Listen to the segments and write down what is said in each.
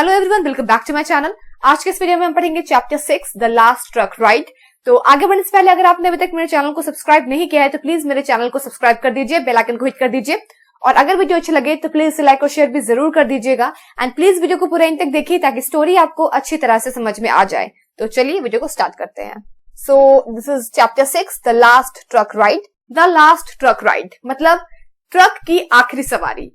Hello everyone, welcome back to my channel. आज के इस वीडियो में हम पढ़ेंगे chapter 6 the last truck ride. तो आगे बढ़ने से पहले अगर आपने अभी तक मेरे चैनल को सब्सक्राइब नहीं किया है तो प्लीज मेरे चैनल को सब्सक्राइब कर दीजिए, बेल आइकन को हिट कर दीजिए और अगर वीडियो अच्छी लगे तो प्लीज लाइक और शेयर भी जरूर कर दीजिएगा एंड प्लीज वीडियो को पूरा एंड तक देखिए ताकि स्टोरी आपको अच्छी तरह से समझ में आ जाए। तो चलिए वीडियो को स्टार्ट करते हैं। So this is chapter 6 the last truck ride. The last truck ride मतलब ट्रक की आखिरी सवारी।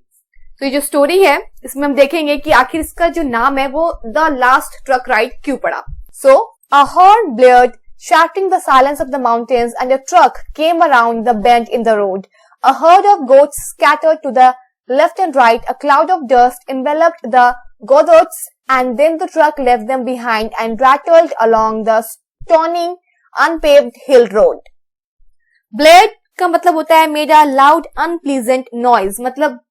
तो ये जो स्टोरी है इसमें हम देखेंगे कि आखिर इसका जो नाम है वो द लास्ट ट्रक राइड क्यों पड़ा। So a horn blared shattering the silence of the mountains and a truck came around the bend in the road. A herd of goats scattered to the left and right. A cloud of dust enveloped the goats and then the truck left them behind and rattled along the stony unpaved hill road. Blared का मतलब होता है made a loud unpleasant noise, मतलब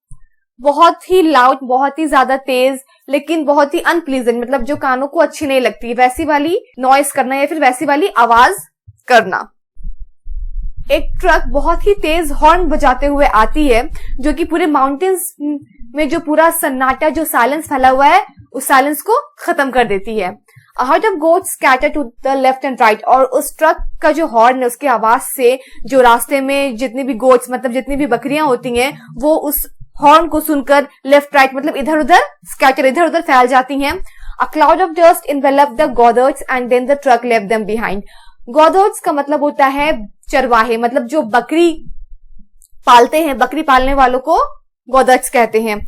बहुत ही loud, बहुत ही ज्यादा तेज, लेकिन बहुत ही अनप्लीजेंट, मतलब जो कानों को अच्छी नहीं लगती, वैसी वाली नॉइस करना या फिर वैसी वाली आवाज करना। एक ट्रक बहुत ही तेज हॉर्न बजाते हुए आती है जो कि पूरे माउंटेन्स में जो पूरा सन्नाटा, जो साइलेंस फैला हुआ है, उस साइलेंस को खत्म कर देती है। A herd of goats scattered to the left and right, और उस ट्रक का जो हॉर्न है उसकी आवाज से जो रास्ते में जितनी भी गोट्स मतलब जितनी भी बकरियां होती हैं वो उस हॉर्न को सुनकर लेफ्ट राइट मतलब इधर उधर स्कैटर, इधर उधर फैल जाती हैं। A cloud of dust enveloped the goats and then the truck left them behind. Goats का मतलब होता है चरवाहे, मतलब जो बकरी पालते हैं, बकरी पालने वालों को गोदर्स कहते हैं।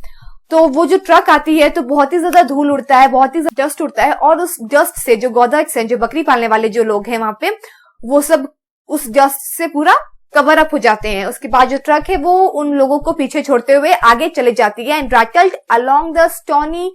तो वो जो ट्रक आती है तो बहुत ही ज्यादा धूल उड़ता है, बहुत ही ज्यादा डस्ट उड़ता है और उस डस्ट से जो गोदर्स हैं, जो बकरी पालने वाले जो लोग हैं वहां पे, वो सब उस डस्ट से पूरा कवर अप हो जाते हैं। उसके बाद जो ट्रक है वो उन लोगों को पीछे छोड़ते हुए आगे चले जाती है and rattled along the stony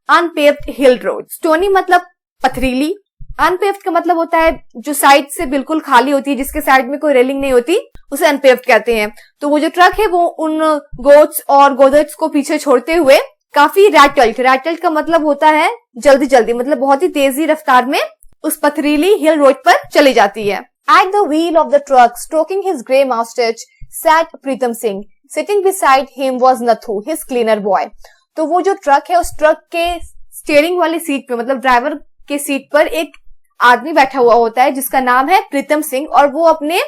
unpaved hill road. Stony मतलब पथरीली, अनपेव्ड का मतलब होता है जो साइड से बिल्कुल खाली होती है, जिसके साइड में कोई रेलिंग नहीं होती, उसे अनपेव्ड कहते हैं। तो वो जो ट्रक है वो उन गोट्स और गोदर्स को पीछे छोड़ते हुए काफी रैटल्ड का मतलब होता है जल्दी जल्दी, मतलब बहुत ही तेजी रफ्तार में उस पथरीली हिल रोड पर चली जाती है। At the wheel of the truck, stroking his grey mustache, sat Pritam Singh. Sitting beside him was Nathu, his cleaner boy. तो वो जो ट्रक है उस ट्रक के स्टीयरिंग वाली सीट पे मतलब ड्राइवर के सीट पर एक आदमी बैठा हुआ होता है जिसका नाम है प्रीतम सिंह और वो अपने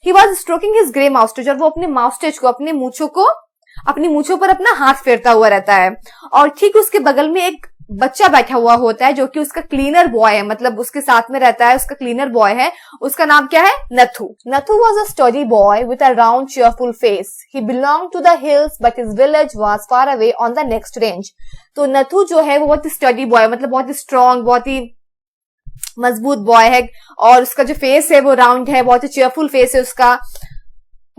he was stroking his grey mustache और वो अपने माउस्टेच को, अपनी मूछों पर अपना हाथ फेरता हुआ रहता है। और ठीक उसके बगल में एक बच्चा बैठा हुआ होता है जो कि उसका क्लीनर बॉय है, मतलब उसके साथ में रहता है, उसका क्लीनर बॉय है। उसका नाम क्या है? Nathu. Nathu was a sturdy boy with a round cheerful face. He belonged to the hills but his village was far away on the next range. तो नथु जो है वो बहुत ही स्टडी बॉय, मतलब बहुत ही स्ट्रॉन्ग, बहुत ही मजबूत बॉय है और उसका जो फेस है वो राउंड है, बहुत ही चेयरफुल फेस है उसका,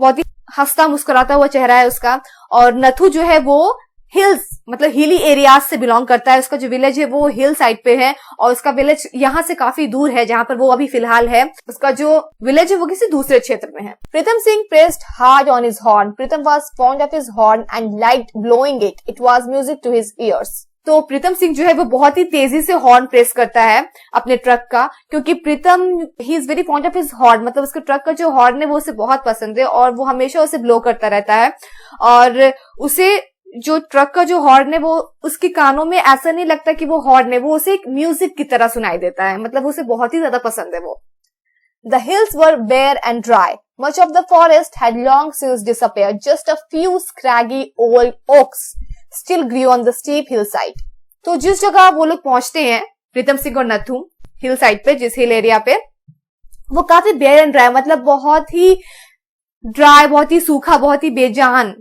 बहुत ही हंसता मुस्कुराता हुआ चेहरा है उसका। और नथु जो है वो हिल्स मतलब हिली एरियाज से बिलोंग करता है। उसका जो विलेज है वो हिल साइड पे है और उसका विलेज यहाँ से काफी दूर है जहाँ पर वो अभी फिलहाल है। उसका जो विलेज है वो किसी दूसरे क्षेत्र में है। Pritam Singh pressed hard on his horn. Pritam was fond of his horn and liked blowing it. It was music to his ears. तो प्रीतम सिंह जो है वो बहुत ही तेजी से हॉर्न प्रेस करता है अपने ट्रक का, क्योंकि Pritam he is very fond of his horn, मतलब उसके ट्रक का जो हॉर्न है वो उसे बहुत पसंद है और वो हमेशा उसे ब्लो करता रहता है। और उसे जो ट्रक का जो हॉर्न है वो उसके कानों में ऐसा नहीं लगता कि वो हॉर्न है, वो उसे एक म्यूजिक की तरह सुनाई देता है, मतलब उसे बहुत ही ज्यादा पसंद है वो। The hills were bare and dry. Much of the forest had long since disappeared. Just a few scraggy old oaks still grew on the steep hillside. तो जिस जगह वो लोग पहुंचते हैं प्रीतम सिंह और नथु हिल साइड पे, जिस हिल एरिया पे, वो काफी बेयर एंड ड्राई, मतलब बहुत ही ड्राई, बहुत ही सूखा, बहुत ही बेजान,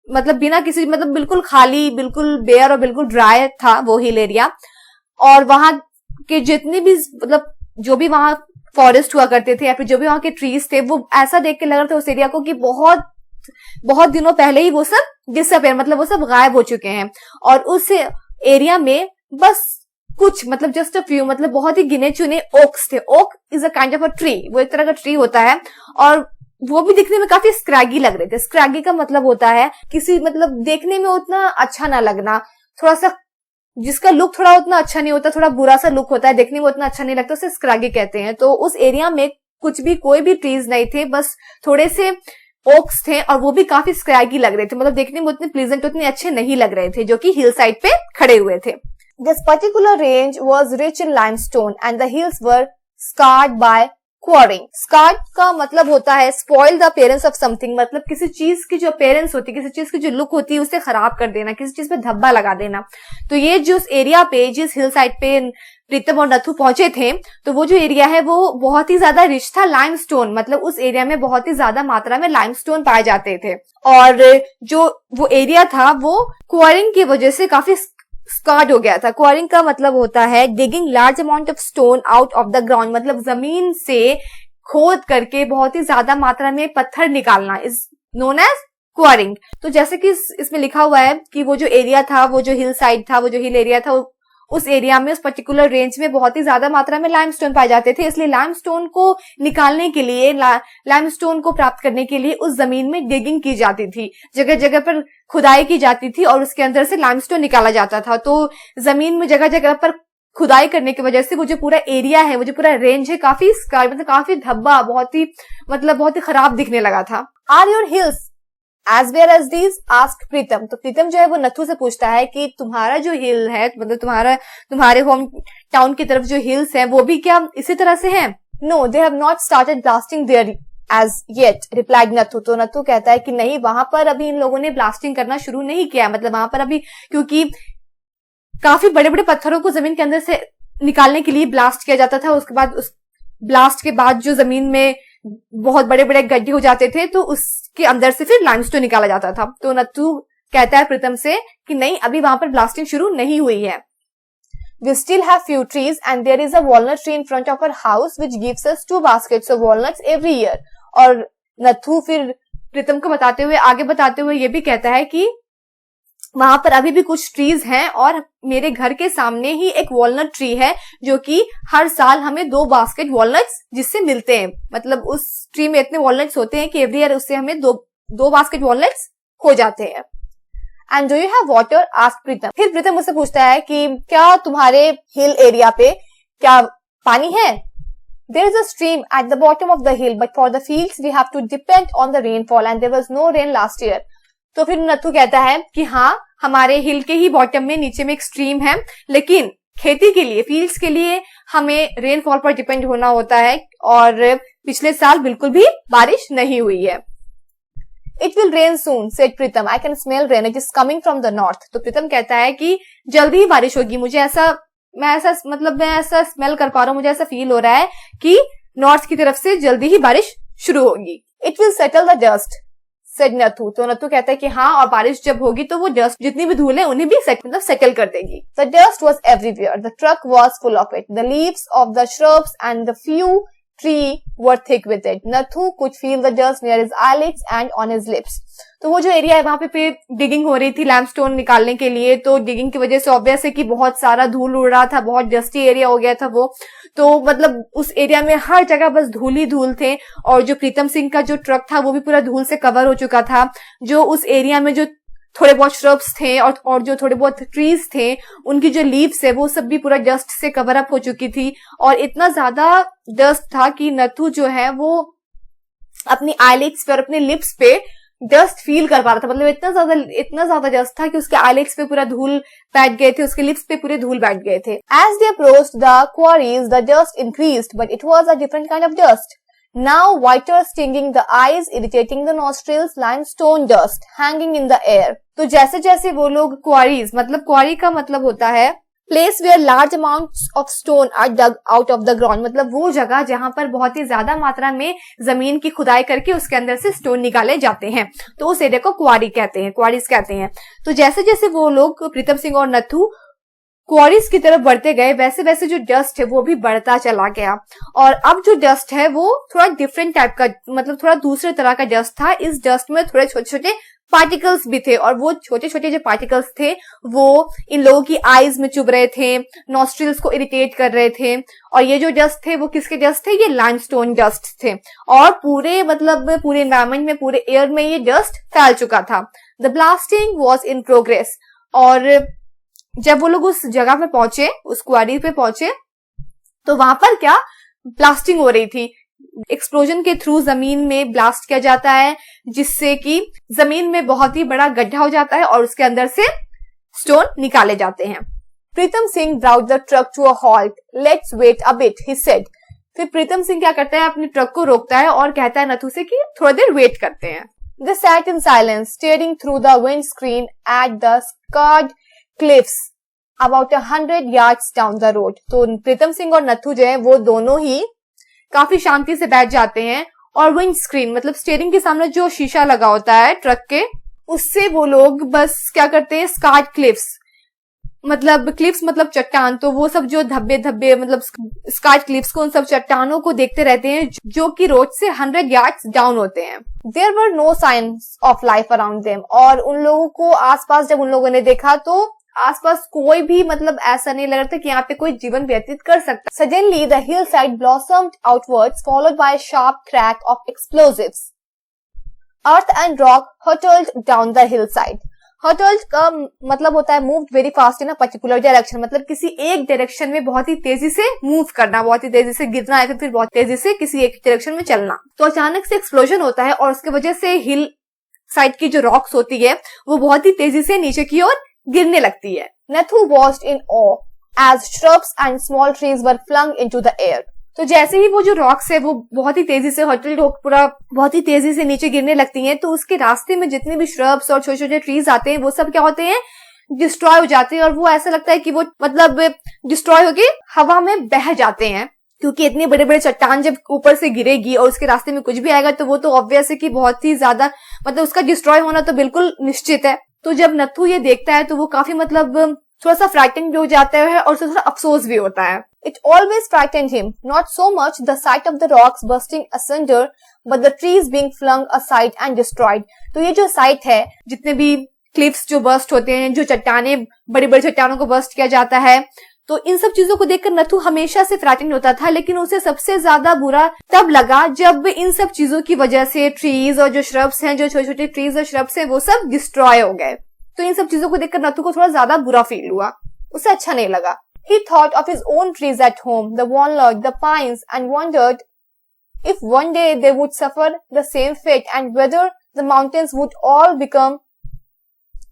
मतलब बिना किसी, मतलब बिल्कुल खाली, बिल्कुल बेयर और बिल्कुल ड्राई था वो हिल एरिया। और वहां के जितने भी मतलब जो भी वहां फॉरेस्ट हुआ करते थे या फिर जो भी वहां के ट्रीज थे वो ऐसा देख के लग रहा था उस एरिया को कि बहुत दिनों पहले ही वो सब डिसअपेयर, मतलब वो सब गायब हो चुके हैं। और उस एरिया में बस कुछ मतलब जस्ट अ फ्यू, मतलब बहुत ही गिने चुने ओक्स थे। Oak is a kind of a tree, वो एक तरह का ट्री होता है और वो भी दिखने में काफी स्क्रैगी लग रहे थे। स्क्रैगी का मतलब होता है किसी, मतलब देखने में उतना अच्छा ना लगना, थोड़ा सा जिसका लुक थोड़ा उतना अच्छा नहीं होता, थोड़ा बुरा सा लुक होता है, देखने में उतना अच्छा नहीं लगता, उसे स्क्रैगी कहते हैं। तो उस एरिया में कुछ भी, कोई भी ट्रीज नहीं थे, बस थोड़े से ओक्स थे और वो भी काफी स्क्रैगी लग रहे थे, मतलब देखने में उतने प्लीजेंट, उतने अच्छे नहीं लग रहे थे, जो कि हिल साइड पे खड़े हुए थे। This particular range was rich in limestone and the hills were scarred by quarrying. Scarred का मतलब होता है spoil the appearance of something, मतलब किसी चीज की जो appearance होती है, किसी चीज की जो look होती है उसे खराब कर देना, किसी चीज पे धब्बा लगा देना. तो ये जो एरिया पे, जिस हिल साइड पे प्रीतम और नथु पहुंचे थे, तो वो जो एरिया है वो बहुत ही ज्यादा रिच था लाइमस्टोन, मतलब उस एरिया में बहुत ही ज्यादा मात्रा में लाइमस्टोन पाए जाते थे. और जो वो एरिया था वो क्वारिंग की वजह से काफी स्कार्ड हो गया था. क्वारिंग का मतलब होता है digging large amount of stone out of the ground, मतलब जमीन से खोद करके बहुत ही ज्यादा मात्रा में पत्थर निकालना इज नोन एज क्वारिंग. तो जैसे कि इसमें लिखा हुआ है कि वो जो एरिया था, वो जो हिल साइड था, वो जो हिल एरिया था, उस एरिया में, उस पर्टिकुलर रेंज में बहुत ही ज्यादा मात्रा में लाइमस्टोन पाए जाते थे. इसलिए लाइमस्टोन को निकालने के लिए, लाइमस्टोन को प्राप्त करने के लिए उस जमीन में डिगिंग की जाती थी, जगह जगह पर खुदाई की जाती थी और उसके अंदर से लाइमस्टोन निकाला जाता था. तो जमीन में जगह जगह पर खुदाई करने की वजह से वो जो पूरा एरिया है, वो जो पूरा रेंज है, काफी स्काई, मतलब काफी धब्बा, बहुत ही खराब दिखने लगा था. Are your hills as well as these asked Pritam. तो प्रीतम जो है वो नथु से पूछता है कि तुम्हारा जो हिल है, मतलब तुम्हारे होम टाउन की तरफ जो हिल्स हैं वो भी क्या इसी तरह से हैं? No, they have not started blasting there as yet, replied Nathu. तो नथु कहता है कि नहीं, वहां पर अभी इन लोगों ने ब्लास्टिंग करना शुरू नहीं किया, मतलब वहां पर अभी, क्योंकि काफी बड़े बड़े पत्थरों को जमीन के अंदर से निकालने के लिए ब्लास्ट किया जाता था. उसके बाद उस ब्लास्ट के बाद जो जमीन में बहुत बड़े बड़े गड्ढे हो जाते थे, तो उसके अंदर से फिर लाइमस्टोन निकाला जाता था. तो नथु कहता है प्रीतम से कि नहीं, अभी वहां पर ब्लास्टिंग शुरू नहीं हुई है. We still have few trees and there is a walnut tree in front of our house which gives us 2 baskets of walnuts every year. और नथु फिर प्रीतम को आगे बताते हुए ये भी कहता है कि वहां पर अभी भी कुछ ट्रीज हैं और मेरे घर के सामने ही एक वॉलनट ट्री है जो कि हर साल हमें 2 बास्केट वॉलनट्स जिससे मिलते हैं, मतलब उस ट्री में इतने वॉलनट्स होते हैं कि एवरी ईयर उससे हमें 2 बास्केट वॉलनट्स हो जाते हैं. And do you have water? Asked Pritam. फिर प्रीतम मुझसे पूछता है कि क्या तुम्हारे हिल एरिया पे क्या पानी है? There is a stream at the bottom of the hill, but for the fields we have to depend on the rainfall and there was no rain last year. तो फिर नथु कहता है कि हाँ, हमारे हिल के ही बॉटम में नीचे में एक स्ट्रीम है, लेकिन खेती के लिए, फील्ड्स के लिए हमें रेनफॉल पर डिपेंड होना होता है और पिछले साल बिल्कुल भी बारिश नहीं हुई है. It will rain soon, said Pritam. I can smell rain. It is coming from the north. तो प्रीतम कहता है कि जल्दी ही बारिश होगी. मैं ऐसा स्मेल कर पा रहा हूँ, मुझे ऐसा फील हो रहा है कि नॉर्थ की तरफ से जल्दी ही बारिश शुरू होगी. It will settle the dust, said Nathu. तो नथु कहता है कि हाँ, और बारिश जब होगी तो वो डस्ट, जितनी भी धूल है उन्हें भी सेटल कर देगी. The dust was everywhere. The truck was full of it. The leaves of the shrubs and the few tree were thick with it. Nathu could feel the dust near his eyelids and on his lips. तो वो जो area है वहां पे digging हो रही थी limestone निकालने के लिए, तो डिगिंग की वजह से ऑब्वियस है कि बहुत सारा धूल उड़ रहा था, बहुत डस्टी एरिया हो गया था वो. तो मतलब उस एरिया में हर जगह बस धूल ही धूल थे और जो प्रीतम सिंह का जो ट्रक था वो भी पूरा धूल से कवर हो चुका था. जो उस एरिया में जो थोड़े बहुत श्रब्स थे और जो थोड़े बहुत ट्रीज थे उनकी जो लीव्स है वो सब भी पूरा डस्ट से कवर अप हो चुकी थी और इतना ज्यादा डस्ट था कि नथु जो है वो अपनी आईलिड्स पे और अपने लिप्स पे डस्ट फील कर पा रहा था. मतलब इतना ज्यादा डस्ट था कि उसके आईलिड्स पे पूरा धूल बैठ गए थे, उसके लिप्स पे पूरे धूल बैठ गए थे. As they approached the quarries the dust increased but it was a different kind of dust. Now whiter, stinging the eyes, irritating the nostrils, limestone dust hanging in the air. तो जैसे जैसे वो लोग क्वारीज, मतलब क्वारी का मतलब होता है place where large amounts of stone are dug out of the ground. मतलब वो जगह जहां पर बहुत ही ज्यादा मात्रा में जमीन की खुदाई करके उसके अंदर से स्टोन निकाले जाते हैं, तो उस एरिया को क्वारी कहते हैं, क्वारीज कहते हैं. तो जैसे जैसे वो लोग प्रीतम सिंह और नथु क्वारीज की तरफ बढ़ते गए वैसे वैसे जो डस्ट है वो भी बढ़ता चला गया. और अब जो डस्ट है वो थोड़ा डिफरेंट टाइप का, मतलब थोड़ा दूसरे तरह का डस्ट था. इस डस्ट में थोड़े छोटे छोटे पार्टिकल्स भी थे और वो छोटे छोटे जो पार्टिकल्स थे वो इन लोगों की आईज में चुभ रहे थे, नॉस्ट्रिल्स को इरिटेट कर रहे थे. और ये जो डस्ट थे वो किसके डस्ट थे? ये लाइमस्टोन डस्ट थे और पूरे एनवायरमेंट में, पूरे एयर में ये डस्ट फैल चुका था. The blasting was in progress. और जब वो लोग उस जगह पे पहुंचे, उस क्वारी पे पहुंचे, तो वहां पर क्या ब्लास्टिंग हो रही थी. एक्सप्लोजन के थ्रू जमीन में ब्लास्ट किया जाता है जिससे कि जमीन में बहुत ही बड़ा गड्ढा हो जाता है और उसके अंदर से स्टोन निकाले जाते हैं. Pritam Singh brought the truck to a halt. Let's wait a bit, he said. फिर प्रीतम सिंह क्या करता है, अपनी ट्रक को रोकता है और कहता है नथु से कि थोड़ा देर वेट करते हैं. They sat in silence, staring through the windscreen at the scarred cliffs about 100 yards down the road. तो प्रीतम सिंह और नथु जो है वो दोनों ही काफी शांति से बैठ जाते हैं और विंड स्क्रीन मतलब स्टीयरिंग के सामने जो शीशा लगा होता है ट्रक के, उससे वो लोग बस क्या करते हैं, स्कार्ड क्लिफ्स मतलब चट्टान, तो वो सब जो धब्बे धब्बे मतलब स्कार्ड क्लिफ्स को, उन सब चट्टानों को देखते रहते हैं जो कि रोड से 100 यार्ड्स डाउन होते हैं. There were no signs of life around them. और उन लोगों को आसपास जब उन लोगों ने देखा तो आसपास कोई भी मतलब ऐसा नहीं लग रहा था कि यहाँ पे कोई जीवन व्यतीत कर सकता. Suddenly the hillside blossomed outwards followed by sharp crack of explosives. Earth and rock hurtled down the hillside. Hurtled का मतलब होता है move very fast in a particular direction, मतलब किसी एक डायरेक्शन में बहुत ही तेजी से मूव करना, बहुत ही तेजी से गिरना है फिर बहुत तेजी से किसी एक डायरेक्शन में चलना. तो अचानक से एक्सप्लोजन होता है और उसकी वजह से हिल साइड की जो रॉक्स होती है वो बहुत ही तेजी से नीचे की ओर गिरने लगती है. Nathu watched in awe as shrubs and small trees were flung into the air. तो जैसे ही वो जो रॉक्स है वो बहुत ही तेजी से हर्टल्ड होकर पूरा बहुत ही तेजी से नीचे गिरने लगती हैं, तो उसके रास्ते में जितने भी श्रब्स और छोटे छोटे ट्रीज आते हैं वो सब क्या होते हैं, डिस्ट्रॉय हो जाते हैं. और वो ऐसा लगता है कि वो मतलब डिस्ट्रॉय होके हवा में बह जाते हैं, क्योंकि इतने बड़े बड़े चट्टान जब ऊपर से गिरेगी और उसके रास्ते में कुछ भी आएगा तो वो तो ऑब्वियस है कि बहुत ही ज्यादा मतलब उसका डिस्ट्रॉय होना तो बिल्कुल निश्चित है. तो जब नथु ये देखता है तो वो काफी मतलब थोड़ा सा फ्राइटेंड भी हो जाता है और थोड़ा अफसोस भी होता है. It always frightened him, not so much the sight of the rocks bursting asunder, but the trees being flung aside and destroyed. तो ये जो साइट है, जितने भी क्लिफ्स जो बर्स्ट होते हैं, जो चट्टाने बड़ी बड़ी चट्टानों को बर्स्ट किया जाता है, तो इन सब चीजों को देखकर नथु हमेशा से फ्राइटेंड होता था, लेकिन उसे सबसे ज्यादा बुरा तब लगा जब इन सब चीजों की वजह से ट्रीज और जो श्रब्स हैं, जो छोटे छोटे ट्रीज और श्रब्स हैं, वो सब डिस्ट्रॉय हो गए. तो इन सब चीजों को देखकर नथु को थोड़ा ज्यादा बुरा फील हुआ, उसे अच्छा नहीं लगा. He thought of his own trees at home, the walnut, the pines, and wondered if one day they would suffer the same fate and whether the mountains would all become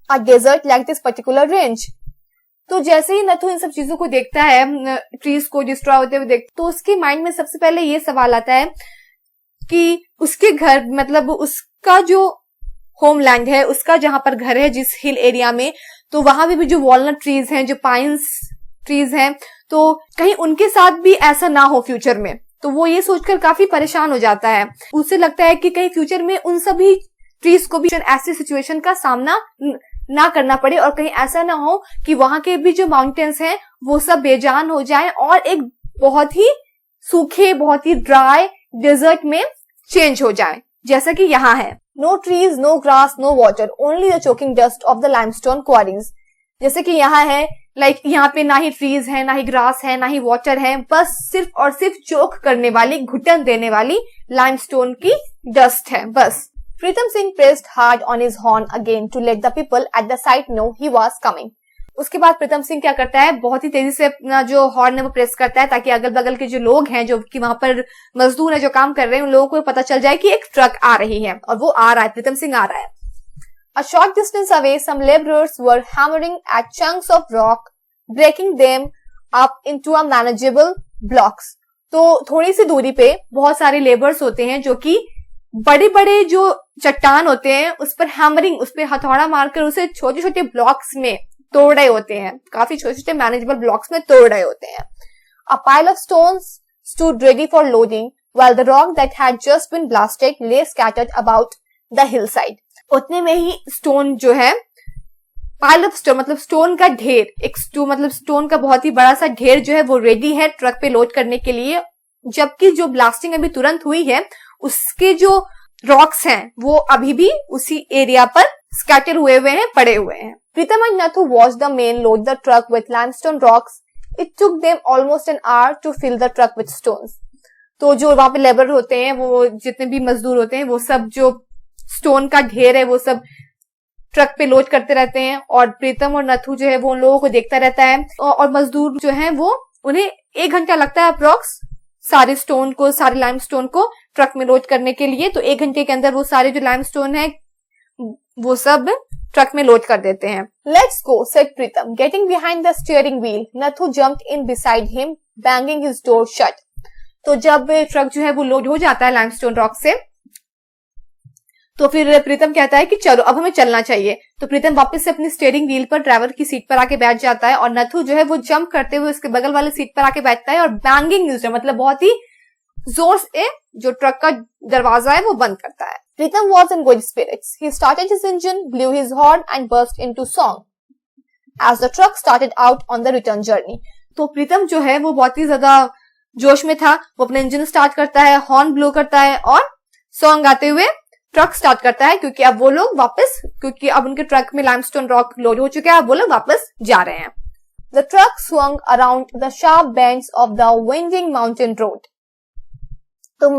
a desert like this particular range. तो जैसे ही नथु इन सब चीजों को देखता है, trees को destroy होते हुए देखता, तो उसके माइंड में सबसे पहले ये सवाल आता है कि उसके घर मतलब उसका जो होमलैंड है, उसका जहां पर घर है जिस हिल एरिया में, तो वहां भी जो वॉलनट ट्रीज हैं, जो पाइन्स ट्रीज हैं, तो कहीं उनके साथ भी ऐसा ना हो फ्यूचर में. तो वो ये सोचकर काफी परेशान हो जाता है. उसे लगता है कि कहीं फ्यूचर में उन सभी ट्रीज को भी ऐसी सिचुएशन का सामना ना करना पड़े और कहीं ऐसा ना हो कि वहां के भी जो माउंटेन्स हैं वो सब बेजान हो जाएं और एक बहुत ही सूखे, बहुत ही ड्राई डेजर्ट में चेंज हो जाएं, जैसा कि यहाँ है. No trees, no grass, no water, only the choking dust of the limestone quarries. जैसे कि यहाँ है, यहाँ पे ना ही ट्रीज है, ना ही ग्रास है, ना ही वाटर है, बस सिर्फ और सिर्फ चोक करने वाली, घुटन देने वाली लाइमस्टोन की डस्ट है बस. Pritam Singh pressed hard on his horn again to let the people at the site know he was coming. उसके बाद प्रीतम सिंह क्या करता है, बहुत ही तेजी से अपना जो हॉर्न है वो प्रेस करता है ताकि अगल बगल के जो लोग हैं, जो कि वहां पर मजदूर है जो काम कर रहे हैं, उन लोगों को पता चल जाए कि एक ट्रक आ रही है और वो आ रहा है, प्रीतम सिंह आ रहा है. A short distance away, some laborers were hammering at chunks of rock, breaking them up into a manageable blocks. तो थोड़ी सी दूरी पे बहुत सारे लेबर्स होते हैं जो कि बड़े बड़े जो चट्टान होते हैं उस पर हैमरिंग, उस पर हथौड़ा मारकर उसे छोटे छोटे ब्लॉक्स में तोड़ रहे होते हैं, काफी छोटे छोटे मैनेजेबल ब्लॉक्स में तोड़ रहे होते हैं. A pile of stones stood ready for loading, while the rock that had just been blasted lay scattered about the hillside. उतने में ही स्टोन जो है, पाइल ऑफ स्टोन मतलब स्टोन का ढेर, एक मतलब स्टोन का बहुत ही बड़ा सा ढेर जो है वो रेडी है ट्रक पे लोड करने के लिए, जबकि जो ब्लास्टिंग अभी तुरंत हुई है उसके जो रॉक्स हैं वो अभी भी उसी एरिया पर स्कैटर हुए हैं, पड़े हुए हैं. Pritam and Nathu watched the men load the truck with limestone rocks. It took them almost an hour to fill the truck with stones. तो जो वहां पे लेबर होते हैं, वो जितने भी मजदूर होते हैं, वो सब जो स्टोन का ढेर है वो सब ट्रक पे लोड करते रहते हैं और प्रीतम और नथु जो है वो उन लोगों को देखता रहता है और मजदूर जो है वो उन्हें 1 घंटा लगता है अप्रोक्स सारे स्टोन को, सारे लाइमस्टोन को ट्रक में लोड करने के लिए. तो 1 घंटे के अंदर वो सारे जो लाइमस्टोन है वो सब ट्रक में लोड कर देते हैं। Let's go, said Pritam. Getting behind the steering wheel, Nathu jumped in beside him, banging his door shut. तो जब ट्रक जो है वो लोड हो जाता है लाइमस्टोन रॉक से, तो फिर प्रीतम कहता है कि चलो अब हमें चलना चाहिए। तो प्रीतम वापस से अपनी स्टीयरिंग व्हील पर ड्राइवर की सीट पर आके बैठ जाता है और नथु जो है वो जंप करते हुए उसके बगल वाले सीट पर आके बैठता है और बैंगिंग यूज मतलब बहुत ही जोर से जो ट्रक का दरवाजा है वो बंद करता है। Pritam was in good spirits. He started his engine, blew his horn and burst into song as the truck started out on the return journey. तो प्रीतम जो है वो बहुत ही ज्यादा जोश में था। वो अपने इंजन स्टार्ट करता है, हॉर्न ब्लो करता है और सॉन्ग गाते हुए ट्रक स्टार्ट करता है, क्योंकि अब वो लोग वापस, क्योंकि अब उनके ट्रक में लाइमस्टोन रॉक लोड हो चुका है, अब वो लोग वापस जा रहे हैं। The truck swung around the sharp bends of the winding mountain road. तो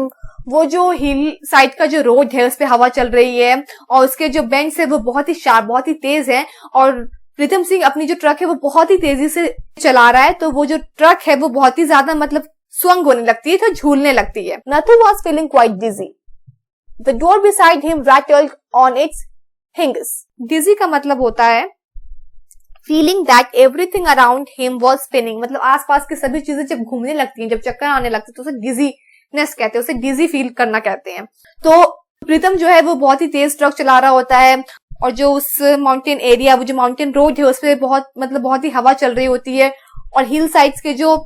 वो जो हिल साइड का जो रोड है उस पे हवा चल रही है और उसके जो बेंड्स है वो बहुत ही शार्प, बहुत ही तेज है और प्रीतम सिंह अपनी जो ट्रक है वो बहुत ही तेजी से चला रहा है। तो वो जो ट्रक है वो बहुत ही ज्यादा मतलब स्वंग होने लगती है, तो झूलने लगती है। Nathu was feeling quite dizzy. The door beside him rattled on its hinges. Dizzy का मतलब होता है feeling that everything around him was spinning. मतलब आसपास की सभी चीजें जब घूमने लगती हैं, जब चक्कर आने लगते हैं, तो उसे dizziness कहते हैं, उसे dizzy फील करना कहते हैं। तो प्रीतम जो है वो बहुत ही तेज ट्रक चला रहा होता है और जो उस माउंटेन एरिया, वो जो माउंटेन रोड है उस पर बहुत ही हवा चल रही होती है और हिल साइड्स के जो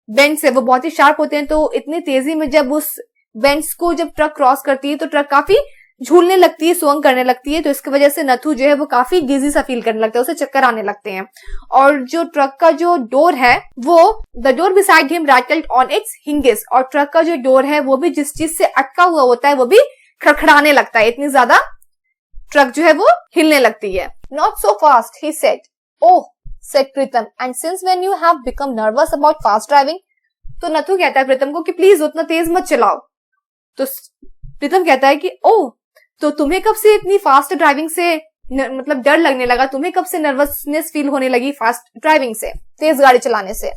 बेंड्स है वो बहुत ही शार्प होते हैं। तो इतनी तेजी में जब उस बेंड्स को जब ट्रक क्रॉस करती है तो ट्रक काफी झूलने लगती है, स्वंग करने लगती है। तो इसकी वजह से नथु जो है वो काफी डिजी सा फील करने लगता है, उसे चक्कर आने लगते हैं। और जो ट्रक का जो डोर है वो the door beside him rattled on its hinges, और ट्रक का जो डोर है वो भी जिस चीज से अटका हुआ होता है वो भी खड़खड़ाने लगता है, इतनी ज्यादा ट्रक जो है वो हिलने लगती है। Not so fast, he said. Oh, said Pritam, and since when you have become nervous about fast driving. तो नथु कहता है प्रीतम को कि प्लीज उतना तेज मत चलाओ। तो प्रीतम कहता है कि ओह, तो तुम्हें कब से इतनी फास्ट ड्राइविंग से मतलब डर लगने लगा, तुम्हें कब से नर्वसनेस फील होने लगी फास्ट ड्राइविंग से, तेज गाड़ी चलाने से।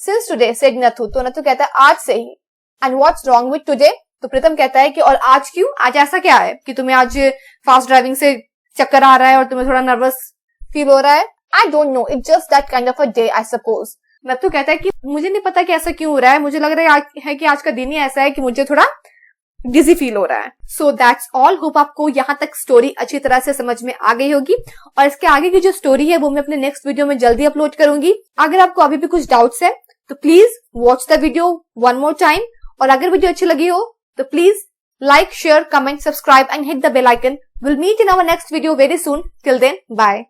Since today, said Nathu. तो नथु कहता है आज से ही। And what's wrong with today. तो प्रीतम कहता है कि और आज क्यों, आज ऐसा क्या है कि तुम्हें आज फास्ट ड्राइविंग से चक्कर आ रहा है और तुम्हें थोड़ा नर्वस फील हो रहा है। I don't know, it's just that kind of a day I suppose. Nathu कहता है कि मुझे नहीं पता कि ऐसा क्यों हो रहा है, मुझे लग रहा है कि आज का दिन ही ऐसा है कि मुझे थोड़ा डिजी फील हो रहा है। So that's all. होप आपको यहाँ तक स्टोरी अच्छी तरह से समझ में आ गई होगी और इसके आगे की जो स्टोरी है वो मैं अपने नेक्स्ट वीडियो में जल्दी अपलोड करूंगी। अगर आपको अभी भी कुछ डाउट्स है तो please watch the video one more time, और अगर वीडियो अच्छी लगी हो तो please like, share, comment, subscribe and hit the bell icon. Will meet in our next video very soon. Till then, bye.